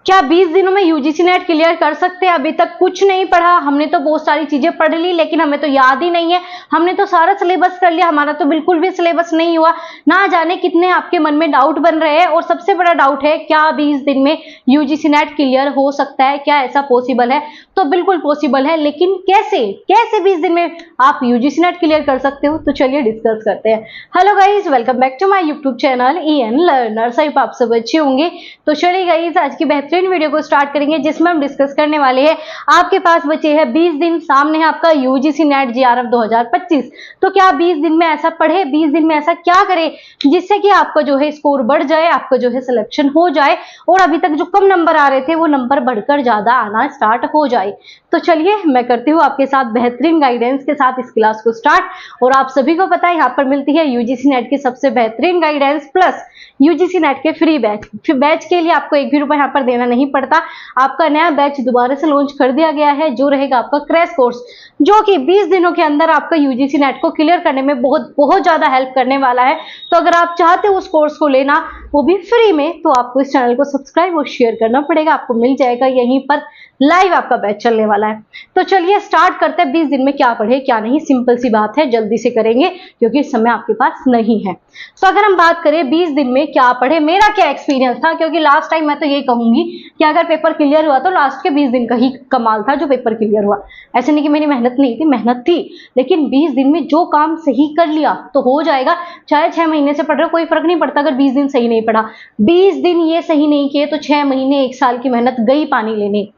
क्या 20 दिनों में यूजीसी नेट क्लियर कर सकते हैं? अभी तक कुछ नहीं पढ़ा, हमने तो बहुत सारी चीजें पढ़ ली लेकिन हमें तो याद ही नहीं है। हमने तो सारा सिलेबस कर लिया, हमारा तो बिल्कुल भी सिलेबस नहीं हुआ। ना जाने कितने आपके मन में डाउट बन रहे हैं और सबसे बड़ा डाउट है क्या 20 दिन में यूजीसी नेट क्लियर हो सकता है? क्या ऐसा पॉसिबल है? तो बिल्कुल पॉसिबल है, लेकिन कैसे कैसे 20 दिन में आप यूजीसी नेट क्लियर कर सकते हो? तो चलिए डिस्कस करते हैं। Hello guys, welcome back to my YouTube channel EN लर्नर। आई होप आप सब अच्छे होंगे। तो चलिए गाइज, आज की बेहतरीन वीडियो को स्टार्ट करेंगे जिसमें हम डिस्कस करने वाले हैं आपके पास बचे हैं 20 दिन, सामने है आपका यूजीसी नेट JRF 2025। तो क्या 20 दिन में ऐसा पढ़े, 20 दिन में ऐसा क्या करें जिससे कि आपका जो है स्कोर बढ़ जाए, आपका जो है सिलेक्शन हो जाए और अभी तक जो कम नंबर आ रहे थे वो नंबर बढ़कर ज्यादा आना स्टार्ट हो जाए। तो चलिए मैं करती हूँ आपके साथ बेहतरीन गाइडेंस के साथ इस क्लास को स्टार्ट। और आप सभी को पता है यहाँ पर मिलती है यूजीसी नेट की सबसे बेहतरीन गाइडेंस प्लस यूजीसी नेट के फ्री बैच के लिए आपको 1 भी रुपया यहाँ पर देना नहीं पड़ता। आपका नया बैच दोबारा से लॉन्च कर दिया गया है जो रहेगा आपका क्रैश कोर्स, जो कि 20 दिनों के अंदर आपका यूजीसी नेट को क्लियर करने में बहुत ज्यादा हेल्प करने वाला है। तो अगर आप चाहते हो उस कोर्स को लेना वो भी फ्री में, तो आपको इस चैनल को सब्सक्राइब और शेयर करना पड़ेगा। आपको मिल जाएगा यहीं पर लाइव आपका बैच चलने वाला है। तो चलिए स्टार्ट करते हैं 20 दिन में क्या पढ़े क्या नहीं। सिंपल सी बात है, जल्दी से करेंगे क्योंकि इस समय आपके पास नहीं है। तो अगर हम बात करें 20 दिन में क्या पढ़े, मेरा क्या एक्सपीरियंस था, क्योंकि लास्ट टाइम मैं तो ये कहूंगी कि अगर पेपर क्लियर हुआ तो लास्ट के 20 दिन का ही कमाल था जो पेपर क्लियर हुआ। ऐसे नहीं कि मेरी मेहनत नहीं थी, मेहनत थी, लेकिन 20 दिन में जो काम सही कर लिया तो हो जाएगा। चाहे 6 महीने से पढ़ रहे हो कोई फर्क नहीं पड़ता अगर 20 दिन सही नहीं पढ़ा। 20 दिन ये सही नहीं किए तो 6 महीने 1 साल की मेहनत गई पानी लेने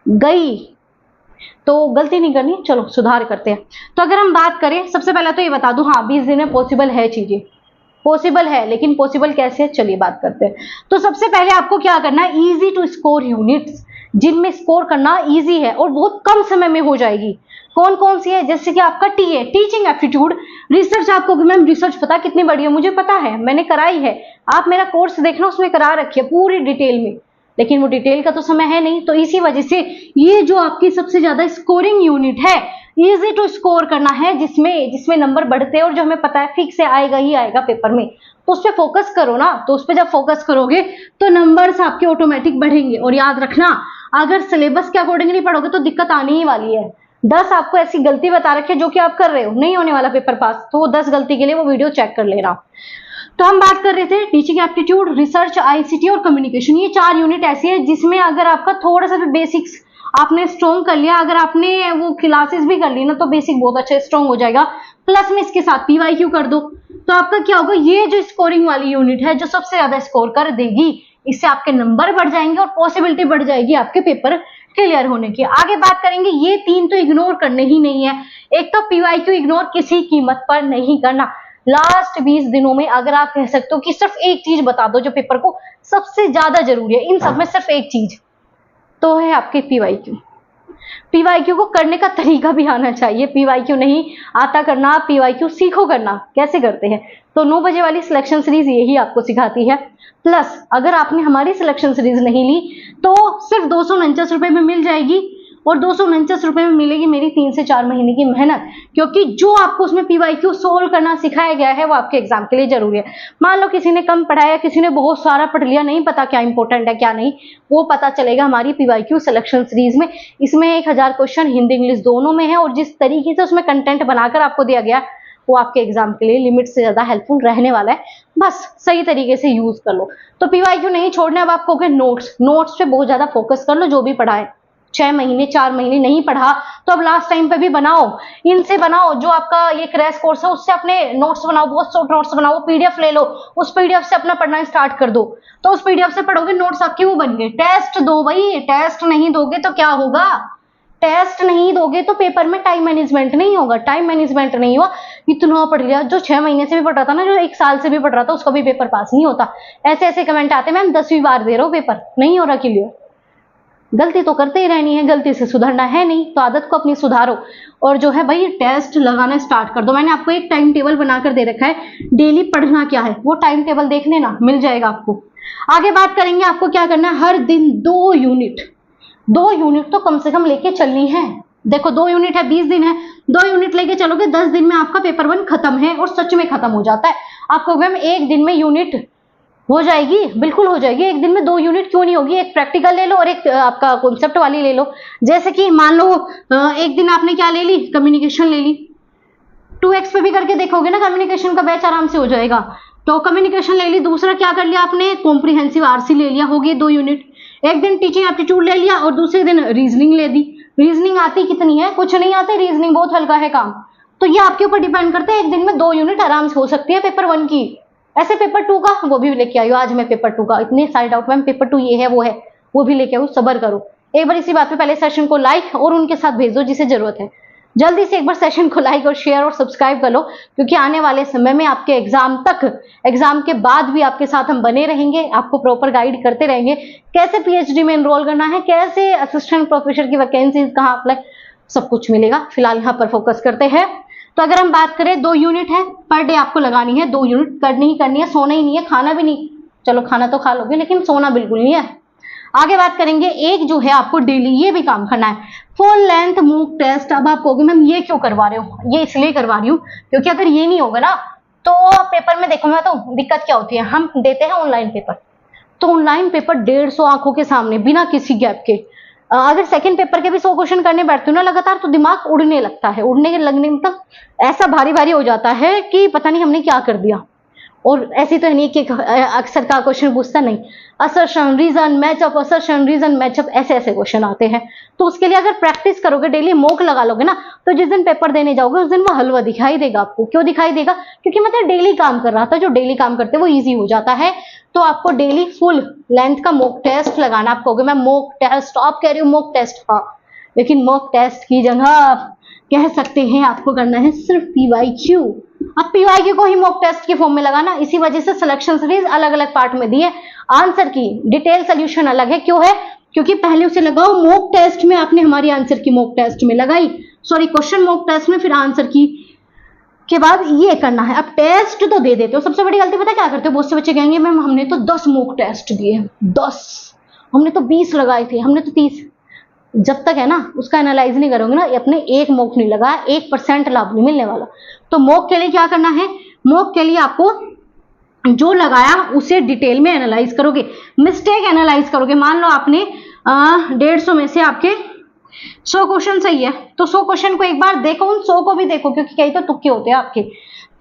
गई। तो गलती नहीं करनी, चलो सुधार करते हैं। तो अगर हम बात करें, सबसे पहले तो ये बता दूं, हाँ 20 दिन में पॉसिबल है, चीजें पॉसिबल है, लेकिन पॉसिबल कैसे है चलिए बात करते हैं। तो सबसे पहले आपको क्या करना है, इजी टू स्कोर यूनिट्स जिनमें स्कोर करना इजी है और बहुत कम समय में हो जाएगी। कौन कौन सी है? जैसे कि आपका टीए, टीचिंग एप्टीट्यूड, रिसर्च। आपको मैम रिसर्च पता कितनी बड़ी है? मुझे पता है, मैंने कराई है। आप मेरा कोर्स देखना, उसमें करा रखी है पूरी डिटेल में, लेकिन वो डिटेल का तो समय है नहीं। तो इसी वजह से ये जो आपकी सबसे ज्यादा स्कोरिंग यूनिट है, इजी टू स्कोर करना है, जिसमें नंबर बढ़ते हैं और जो हमें पता है फिक्स से आएगा ही आएगा पेपर में, तो उस पर फोकस करो ना। तो उस पर जब फोकस करोगे तो नंबर्स आपके ऑटोमेटिक बढ़ेंगे। और याद रखना, अगर सिलेबस के अकॉर्डिंग नहीं पढ़ोगे तो दिक्कत आनी ही वाली है। 10 आपको ऐसी गलती बता रखी है जो कि आप कर रहे हो, नहीं होने वाला पेपर पास, तो 10 गलती के लिए वो वीडियो चेक कर लेना। तो हम बात कर रहे थे टीचिंग एप्टीट्यूड, रिसर्च, ICT और कम्युनिकेशन। ये 4 यूनिट ऐसी है जिसमें अगर आपका थोड़ा सा भी बेसिक्स आपने स्ट्रॉन्ग कर लिया, अगर आपने वो क्लासेस भी कर ली ना, तो बेसिक बहुत अच्छा स्ट्रॉन्ग हो जाएगा। प्लस में इसके साथ PYQ कर दो तो आपका क्या होगा, ये जो स्कोरिंग वाली यूनिट है जो सबसे ज्यादा स्कोर कर देगी, इससे आपके नंबर बढ़ जाएंगे और पॉसिबिलिटी बढ़ जाएगी आपके पेपर क्लियर होने की। आगे बात करेंगे, ये 3 तो इग्नोर करने ही नहीं है। एक तो PYQ इग्नोर किसी कीमत पर नहीं करना। लास्ट 20 दिनों में अगर आप कह सकते हो कि सिर्फ एक चीज बता दो जो पेपर को सबसे ज्यादा जरूरी है, इन सब में सिर्फ एक चीज तो है आपके PYQ। PYQ को करने का तरीका भी आना चाहिए। PYQ नहीं आता करना, PYQ सीखो करना। कैसे करते हैं? तो 9 बजे वाली सिलेक्शन सीरीज यही आपको सिखाती है। प्लस अगर आपने हमारी सिलेक्शन सीरीज नहीं ली तो सिर्फ 249 रुपए में मिल जाएगी, और 249 रुपए में मिलेगी मेरी 3 से 4 महीने की मेहनत, क्योंकि जो आपको उसमें PYQ सोल्व करना सिखाया गया है वो आपके एग्जाम के लिए जरूरी है। मान लो किसी ने कम पढ़ाया, किसी ने बहुत सारा पढ़ लिया, नहीं पता क्या इंपॉर्टेंट है क्या नहीं, वो पता चलेगा हमारी PYQ सिलेक्शन सीरीज में। इसमें 1000 क्वेश्चन हिंदी इंग्लिश दोनों में है, और जिस तरीके से उसमें कंटेंट बनाकर आपको दिया गया वो आपके एग्जाम के लिए लिमिट से ज्यादा हेल्पफुल रहने वाला है। बस सही तरीके से यूज कर लो। तो PYQ नहीं छोड़ना। अब आपको नोट्स पे बहुत ज्यादा फोकस कर लो। जो भी पढ़ा है 6 महीने 4 महीने नहीं पढ़ा तो अब लास्ट टाइम पे भी बनाओ, इनसे बनाओ। जो आपका ये क्रैश कोर्स है उससे अपने नोट्स बनाओ, बहुत शॉर्ट नोट्स बनाओ, PDF ले लो, उस PDF से अपना पढ़ना स्टार्ट कर दो। तो उस PDF से पढ़ोगे, नोट्स आपके वो बन गए। टेस्ट दो भाई, टेस्ट नहीं दोगे तो क्या होगा? टेस्ट नहीं दोगे तो पेपर में टाइम मैनेजमेंट नहीं होगा। टाइम मैनेजमेंट नहीं हुआ, इतना पढ़ लिया, जो 6 महीने से भी पढ़ रहा था ना, जो 1 साल से भी पढ़ रहा था, उसका भी पेपर पास नहीं होता। ऐसे ऐसे कमेंट आते मैम 10वीं बार दे रहा हूँ पेपर, नहीं हो रहा क्लियर। गलती तो करते ही रहनी है, गलती से सुधरना है नहीं, तो आदत को अपनी सुधारो और जो है भाई टेस्ट लगाना स्टार्ट कर दो। मैंने आपको एक टाइम टेबल बनाकर दे रखा है, डेली पढ़ना क्या है वो टाइम टेबल देख लेना, मिल जाएगा आपको। आगे बात करेंगे, आपको क्या करना है, हर दिन 2 यूनिट तो कम से कम लेके चलनी है। देखो 2 यूनिट है, 20 दिन है, 2 यूनिट लेके चलोगे 10 दिन में आपका पेपर 1 खत्म है, और सच में खत्म हो जाता है। आपको मैम 1 दिन में यूनिट हो जाएगी, बिल्कुल हो जाएगी। एक दिन में 2 यूनिट क्यों नहीं होगी? एक प्रैक्टिकल ले लो और एक आपका कॉन्सेप्ट वाली ले लो। जैसे कि मान लो एक दिन आपने क्या ले ली, कम्युनिकेशन ले ली, 2x पे भी करके देखोगे ना कम्युनिकेशन का बैच आराम से हो जाएगा। तो कम्युनिकेशन ले ली, दूसरा क्या कर लिया आपने, कॉम्प्रिहेंसिव आरसी ले लिया, हो गई 2 यूनिट। एक दिन टीचिंग एप्टीट्यूड ले लिया और दूसरे दिन रीजनिंग ले दी। रीजनिंग आती कितनी है? कुछ नहीं आती, रीजनिंग बहुत हल्का है काम। तो ये आपके ऊपर डिपेंड करते हैं, एक दिन में 2 यूनिट आराम से हो सकती है पेपर 1 की। ऐसे पेपर 2 का वो भी लेके आई हो, आज मैं पेपर 2 का इतने सारे डाउट, मैम पेपर 2 ये है वो है, वो भी लेके आओ, सब्र करो। एक बार इसी बात पे पहले सेशन को लाइक और उनके साथ भेज दो जिसे जरूरत है। जल्दी से एक बार सेशन को लाइक और शेयर और सब्सक्राइब कर लो, क्योंकि आने वाले समय में आपके एग्जाम तक, एग्जाम के बाद भी आपके साथ हम बने रहेंगे, आपको प्रॉपर गाइड करते रहेंगे। कैसे पीएचडी में एनरोल करना है, कैसे असिस्टेंट प्रोफेसर की वैकेंसीज कहाँ अप्लाई, सब कुछ मिलेगा। फिलहाल यहाँ पर फोकस करते हैं। तो अगर हम बात करें 2 यूनिट है पर डे आपको लगानी है, 2 यूनिट करनी ही करनी है, सोना ही नहीं है, खाना भी नहीं। चलो खाना तो खा लोगे लेकिन सोना बिल्कुल नहीं है। आगे बात करेंगे, एक जो है आपको डेली ये भी काम करना है, फुल लेंथ मूक टेस्ट। अब आप कहोगे मैम ये क्यों करवा रहे हो? ये इसलिए करवा रही हूँ क्योंकि अगर ये नहीं होगा ना तो पेपर में देखो मैं तो दिक्कत क्या होती है, हम देते हैं ऑनलाइन पेपर, तो ऑनलाइन पेपर 150 आंखों के सामने बिना किसी गैप के। अगर सेकंड पेपर के भी 100 क्वेश्चन करने बैठते हो ना लगातार, तो दिमाग उड़ने लगता है, उड़ने के लगने मतलब ऐसा भारी भारी हो जाता है कि पता नहीं हमने क्या कर दिया। और ऐसी तो नहीं कि अक्सर का क्वेश्चन पूछता नहीं, assertion reason matchup, assertion reason matchup, ऐसे ऐसे क्वेश्चन आते हैं। तो उसके लिए अगर प्रैक्टिस करोगे, डेली मॉक लगा लोगे ना, तो जिस दिन पेपर देने जाओगे उस दिन वो हलवा दिखाई देगा आपको। क्यों दिखाई देगा? क्योंकि मैं तो डेली काम कर रहा था, जो डेली काम करते हैं वो ईजी हो जाता है। तो आपको डेली फुल लेंथ का मॉक टेस्ट लगाना। आप कहोगे मैं मॉक टेस्ट, आप कह रहे हो मॉक टेस्ट, हाँ, लेकिन मॉक टेस्ट की जगह आप कह सकते हैं आपको करना है सिर्फ पीवाईक्यू। अब पीवाईक्यू को ही मॉक टेस्ट के फॉर्म में लगाना, इसी वजह से सिलेक्शन सीरीज अलग अलग पार्ट में दी है। आंसर की डिटेल सोल्यूशन अलग है, क्यों है? क्योंकि पहले उसे लगाओ मॉक टेस्ट में, आपने हमारी आंसर की मॉक टेस्ट में लगाई, सॉरी क्वेश्चन मॉक टेस्ट में, फिर आंसर की के बाद ये करना है। अब टेस्ट तो दे देते हो, सबसे बड़ी गलती पता क्या करते हो? बहुत से बच्चे कहेंगे मैम हमने तो 10 मॉक टेस्ट दिए, 10, हमने तो 20 लगाए थे, हमने तो 30। जब तक है ना उसका एनालाइज नहीं करोगे ना, अपने एक मॉक नहीं लगा, 1% लाभ नहीं मिलने वाला। तो मॉक के लिए क्या करना है? मॉक के लिए आपको जो लगाया उसे डिटेल में एनालाइज करोगे, मिस्टेक एनालाइज करोगे। मान लो आपने 150 में से आपके 100 क्वेश्चन सही है, तो 100 क्वेश्चन को एक बार देखो, उन 100 को भी देखो, क्योंकि कई तो तुक्के होते हैं आपके।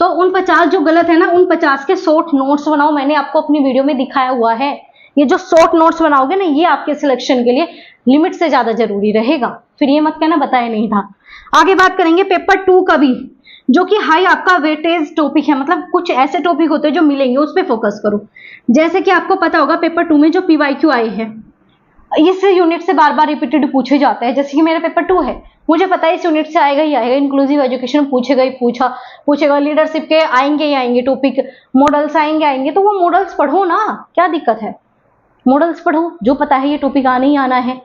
तो उन 50 जो गलत है ना, उन 50 के शॉर्ट नोट्स बनाओ, मैंने आपको अपनी वीडियो में दिखाया हुआ है। ये जो शॉर्ट नोट्स बनाओगे ना, ये आपके सिलेक्शन के लिए लिमिट से ज्यादा जरूरी रहेगा। फिर ये मत कहना बताया नहीं था। आगे बात करेंगे पेपर 2 का भी, जो कि हाई आपका वेटेज टॉपिक है, मतलब कुछ ऐसे टॉपिक होते हैं जो मिलेंगे, उस पर फोकस करो। जैसे कि आपको पता होगा पेपर 2 में जो पीवाईक्यू आए हैं, इस यूनिट से बार बार रिपीटेड पूछे जाते हैं। जैसे कि मेरा पेपर 2 है, मुझे पता है इस यूनिट से आएगा ही आएगा, इंक्लूसिव एजुकेशन पूछेगा ही पूछेगा, लीडरशिप के आएंगे ही आएंगे टॉपिक, मॉडल्स आएंगे, तो वो मॉडल्स पढ़ो ना, क्या दिक्कत है? मॉडल्स पढ़ो, जो पता है ये टॉपिक आना ही आना है।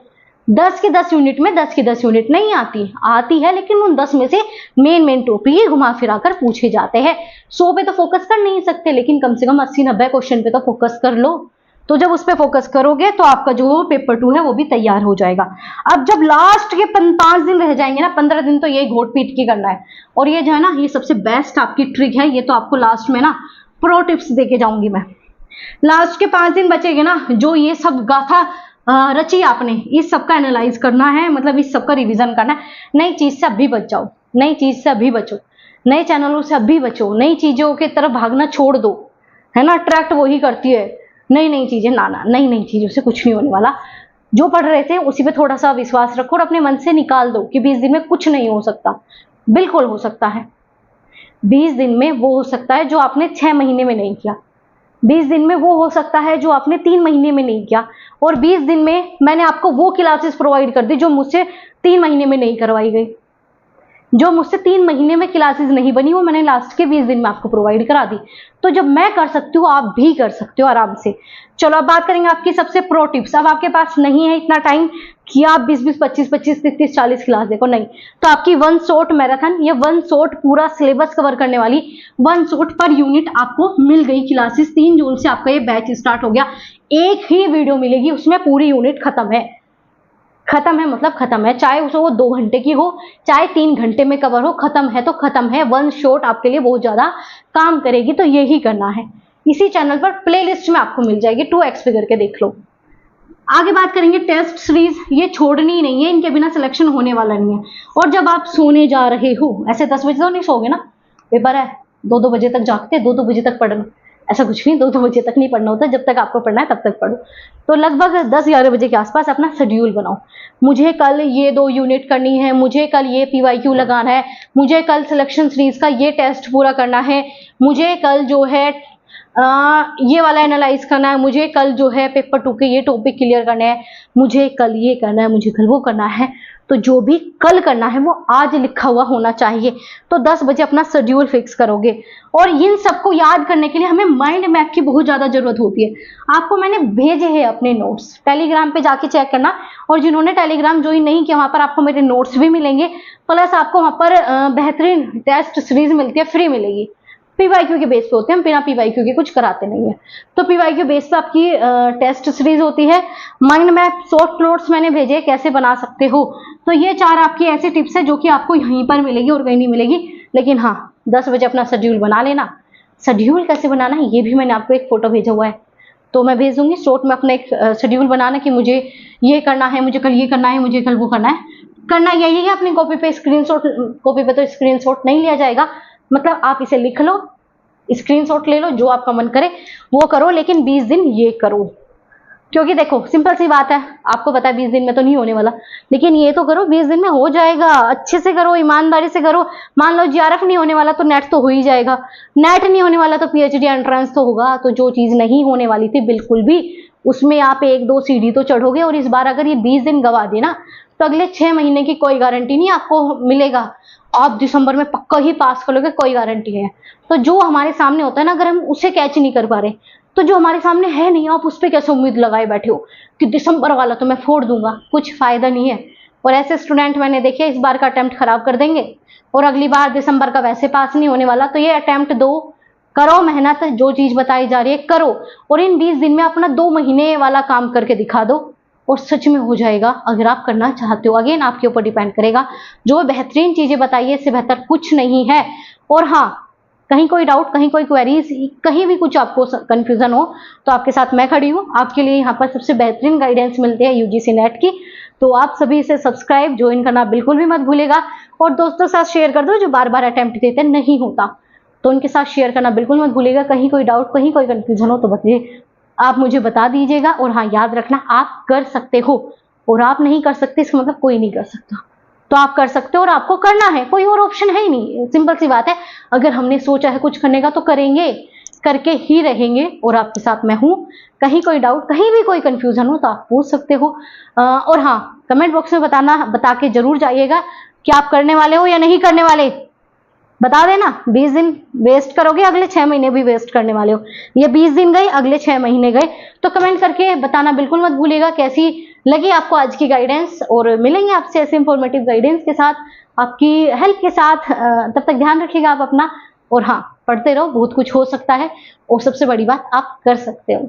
10 के 10 यूनिट में 10 की 10 यूनिट नहीं आती है, लेकिन उन 10 में से मेन टॉपिक ही घुमा फिरा कर पूछे जाते हैं। 100 पे तो फोकस कर नहीं सकते, लेकिन कम से कम 80-90 क्वेश्चन पे तो फोकस कर लो। तो जब उस पे फोकस करोगे तो आपका जो पेपर 2 है वो भी तैयार हो जाएगा। अब जब लास्ट के 5 दिन रह जाएंगे ना, 15 दिन तो यही घोट पीट के करना है। और ये जो है ना, ये सबसे बेस्ट आपकी ट्रिक है, ये तो आपको लास्ट में ना प्रो टिप्स देके जाऊंगी मैं। लास्ट के 5 दिन बचेंगे ना, जो ये सब गाथा रची आपने, इस सब का एनालाइज करना है, मतलब इस सब का रिवीजन करना है। नई चीज से अभी बच जाओ, नई चीज से अभी बचो, नए चैनलों से अभी बचो, नई चीजों की तरफ भागना छोड़ दो, है ना। अट्रैक्ट वही करती है नई चीजें, ना नई चीजों से कुछ नहीं होने वाला। जो पढ़ रहे थे उसी पे थोड़ा सा विश्वास रखो और अपने मन से निकाल दो कि 20 दिन में कुछ नहीं हो सकता। बिल्कुल हो सकता है। 20 दिन में वो हो सकता है जो आपने 6 महीने में नहीं किया, 20 दिन में वो हो सकता है जो आपने 3 महीने में नहीं किया, और 20 दिन में मैंने आपको वो क्लासेस प्रोवाइड कर दी जो मुझसे 3 महीने में नहीं करवाई गई। जो मुझसे 3 महीने में क्लासेस नहीं बनी, वो मैंने लास्ट के 20 दिन में आपको प्रोवाइड करा दी। तो जब मैं कर सकती हूँ, आप भी कर सकते हो आराम से। चलो अब बात करेंगे आपकी सबसे प्रो टिप्स। अब आपके पास नहीं है इतना टाइम कि आप 20-20, 25-25, 30-30, 40 क्लास देखो, नहीं, तो आपकी 1 शॉट मैराथन, ये 1 शॉट पूरा सिलेबस कवर करने वाली 1 शॉट पर यूनिट आपको मिल गई क्लासेस। 3 जून से आपका ये बैच स्टार्ट हो गया। एक ही वीडियो मिलेगी, उसमें पूरी यूनिट खत्म है। खत्म है मतलब खत्म है, चाहे उसे वो 2 घंटे की हो, चाहे 3 घंटे में कवर हो, खत्म है तो खत्म है। 1 शॉट आपके लिए बहुत ज्यादा काम करेगी, तो यही करना है। इसी चैनल पर प्लेलिस्ट में आपको मिल जाएगी, 2x पे करके देख लो। आगे बात करेंगे टेस्ट सीरीज, ये छोड़नी ही नहीं है, इनके बिना सिलेक्शन होने वाला नहीं है। और जब आप सोने जा रहे हो, ऐसे 10 बजे तो नहीं सोओगे ना, पेपर है 2-2 बजे तक जागते, 2-2 बजे तक पढ़ना, ऐसा कुछ नहीं, 2-2 बजे तक नहीं पढ़ना होता, जब तक आपको पढ़ना है तब तक पढ़ो। तो लगभग 10-11 बजे के आसपास अपना शेड्यूल बनाओ, मुझे कल ये 2 यूनिट करनी है, मुझे कल ये PYQ लगाना है, मुझे कल सिलेक्शन सीरीज का ये टेस्ट पूरा करना है, मुझे कल जो है ये वाला एनालाइज करना है, मुझे कल जो है पेपर 2 के ये टॉपिक क्लियर करने हैं, मुझे कल ये करना है, मुझे कल वो करना है। तो जो भी कल करना है वो आज लिखा हुआ होना चाहिए। तो 10 बजे अपना शेड्यूल फिक्स करोगे। और इन सबको याद करने के लिए हमें माइंड मैप की बहुत ज्यादा जरूरत होती है। आपको मैंने भेजे हैं अपने नोट्स, टेलीग्राम पे जाके चेक करना, और जिन्होंने टेलीग्राम ज्वाइन नहीं किया वहां पर आपको मेरे नोट्स भी मिलेंगे, प्लस आपको वहां पर बेहतरीन टेस्ट सीरीज मिलती है, फ्री मिलेगी। PYQ के बेस पे होते हैं, हम बिना PYQ के कुछ कराते नहीं है। तो PYQ बेस पे आपकी टेस्ट सीरीज होती है। माइंड मैप शॉर्ट नोट्स मैंने भेजे, कैसे बना सकते हो। तो ये 4 आपकी ऐसी टिप्स है जो कि आपको यहीं पर मिलेगी और कहीं नहीं मिलेगी। लेकिन हाँ, 10 बजे अपना शेड्यूल बना लेना। शेड्यूल कैसे बनाना है ये भी मैंने आपको एक फोटो भेजा हुआ है, तो मैं भेज दूंगी। शॉर्ट में अपना एक शेड्यूल बनाना कि मुझे ये करना है, मुझे कल ये करना है, मुझे कल वो करना है। करना यही है, अपनी कॉपी पे स्क्रीनशॉट, कॉपी पे तो स्क्रीनशॉट नहीं लिया जाएगा, मतलब आप इसे लिख लो, स्क्रीनशॉट ले लो, जो आपका मन करे वो करो, लेकिन 20 दिन ये करो। क्योंकि देखो सिंपल सी बात है, आपको पता है 20 दिन में तो नहीं होने वाला, लेकिन ये तो करो, 20 दिन में हो जाएगा। अच्छे से करो, ईमानदारी से करो। मान लो GRF नहीं होने वाला तो नेट तो हो ही जाएगा, नेट नहीं होने वाला तो PhD एंट्रेंस तो होगा। तो जो चीज नहीं होने वाली थी बिल्कुल भी, उसमें आप 1-2 सीढ़ी तो चढ़ोगे। और इस बार अगर ये 20 दिन गवा देना तो अगले 6 महीने की कोई गारंटी नहीं आपको मिलेगा। आप दिसंबर में पक्का ही पास कर लोगे, कोई गारंटी है। तो जो हमारे सामने होता है ना, अगर हम उसे कैच नहीं कर पा रहे, तो जो हमारे सामने है नहीं, आप उस पर कैसे उम्मीद लगाए बैठे हो कि दिसंबर वाला तो मैं फोड़ दूंगा, कुछ फायदा नहीं है। और ऐसे स्टूडेंट मैंने देखे इस बार का अटेम्प्ट खराब कर देंगे, और अगली बार दिसंबर का वैसे पास नहीं होने वाला। तो ये अटेम्प्ट दो, करो मेहनत, जो चीज बताई जा रही है करो, और इन 20 दिन में अपना 2 महीने वाला काम करके दिखा दो, और सच में हो जाएगा। अगर आप करना चाहते हो, अगेन आपके ऊपर डिपेंड करेगा। जो बेहतरीन चीजें बताइए, इससे बेहतर कुछ नहीं है। और हाँ, कहीं कोई डाउट, कहीं कोई क्वेरीज, कहीं भी कुछ आपको कंफ्यूजन हो, तो आपके साथ मैं खड़ी हूँ। आपके लिए यहाँ पर सबसे बेहतरीन गाइडेंस मिलती है UGC नेट की। तो आप सभी इसे सब्सक्राइब, ज्वाइन करना बिल्कुल भी मत भूलेगा। और दोस्तों के साथ शेयर कर दो जो बार बार अटेम्प्ट देते नहीं होता, तो उनके साथ शेयर करना बिल्कुल मत भूलेगा। कहीं कोई डाउट, कहीं कोई कंफ्यूजन हो तो बताइए, आप मुझे बता दीजिएगा। और हाँ, याद रखना, आप कर सकते हो, और आप नहीं कर सकते इसका मतलब कोई नहीं कर सकता। तो आप कर सकते हो और आपको करना है, कोई और ऑप्शन है ही नहीं। सिंपल सी बात है, अगर हमने सोचा है कुछ करने का तो करेंगे, करके ही रहेंगे। और आपके साथ मैं हूं। कहीं कोई डाउट, कहीं भी कोई कंफ्यूजन हो तो आप पूछ सकते हो। और हाँ, कमेंट बॉक्स में बता के जरूर जाइएगा कि आप करने वाले हो या नहीं करने वाले। बता देना, 20 दिन वेस्ट करोगे, अगले 6 महीने भी वेस्ट करने वाले हो। ये 20 दिन गए, अगले 6 महीने गए। तो कमेंट करके बताना बिल्कुल मत भूलिएगा कैसी लगी आपको आज की गाइडेंस। और मिलेंगे आपसे ऐसे इंफॉर्मेटिव गाइडेंस के साथ, आपकी हेल्प के साथ। तब तक ध्यान रखिएगा आप अपना। और हाँ, पढ़ते रहो, बहुत कुछ हो सकता है। और सबसे बड़ी बात, आप कर सकते हो।